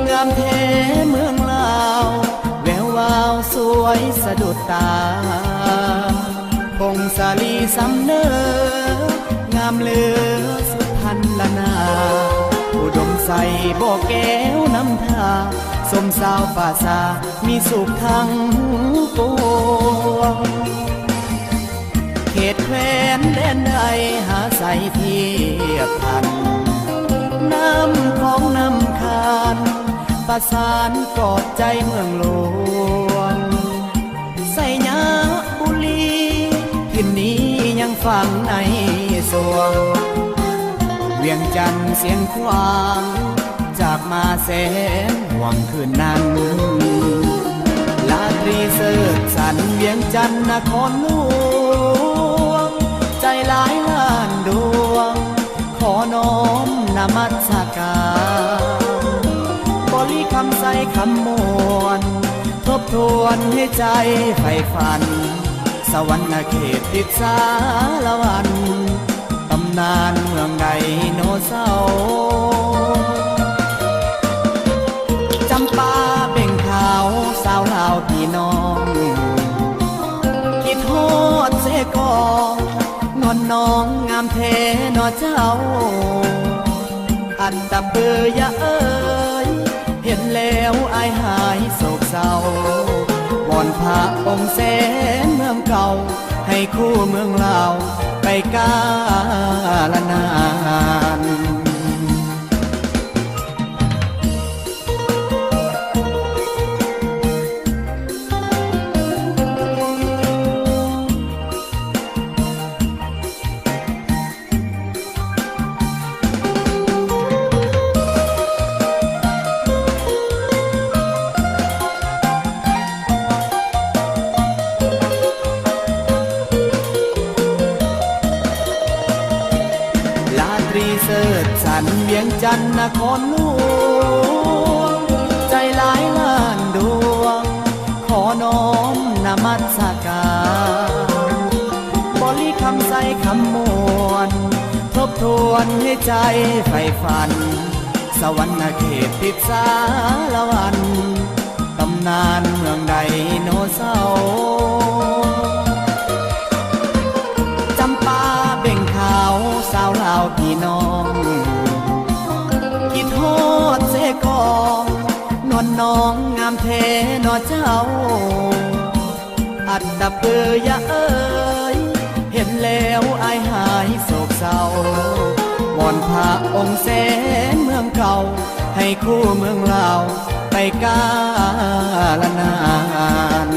งามแท้เมืองลาวแวววาวสวยสะดุดตาพงสาลีสำเนองามเลือสุพรรณนาอุดมใสบ่อแก้วน้ำทาสมสาวป่าซามีสุขทั้งปวงเขตแคว้นแดนใดหาใสเทียบทันน้ำของน้ำคานประสานกอดใจเมืองหลวงใส่ยาบุรีถิ่นนี้ยังฝังในสวงเวียงจันทร์เสียงควางจากมาแสนห่วงคืนนั้นลาตรีเสิร์ชสันเวียงจันทร์นครหลวงใจหลายล้านดวงขอน้อมนมัสการบริคำใส่คำมวลทบทวนให้ใจใฝ่ฝันสวรรค์เขตติดสารวันตำนานเมืองไดโนเสาร์จำปาเบ่งขาวสาวลาวพี่น้องคิดฮอดเสกองนวลน้องงามแท้นอเจ้าอันตะเบือยะเอ้ยเห็นแล้วอายหายโศกเศร้าวอนพระองค์แสนเมืองเก่าให้คู่เมืองลาวไปกาลนานเสิร์ชสันเวียงจันทร์นครหลวงใจหลายล้านดวงขอน้อมนมัสการบริคำใส่คำมวลทบทวนให้ใจใฝ่ฝันสวรรค์เขตติดสารวันตำนานเมืองไดโนเสาร์จำปาเบ่งขาวสาวลาวพี่น้องคิดฮอดเสกองนวลน้องงามแท้นอเจ้าอัดดับเบือยะเอ้ยเห็นแล้วอายหายโศกเศร้าวอนพระองค์แสนเมืองเก่าให้คู่เมืองลาวไปกาลนาน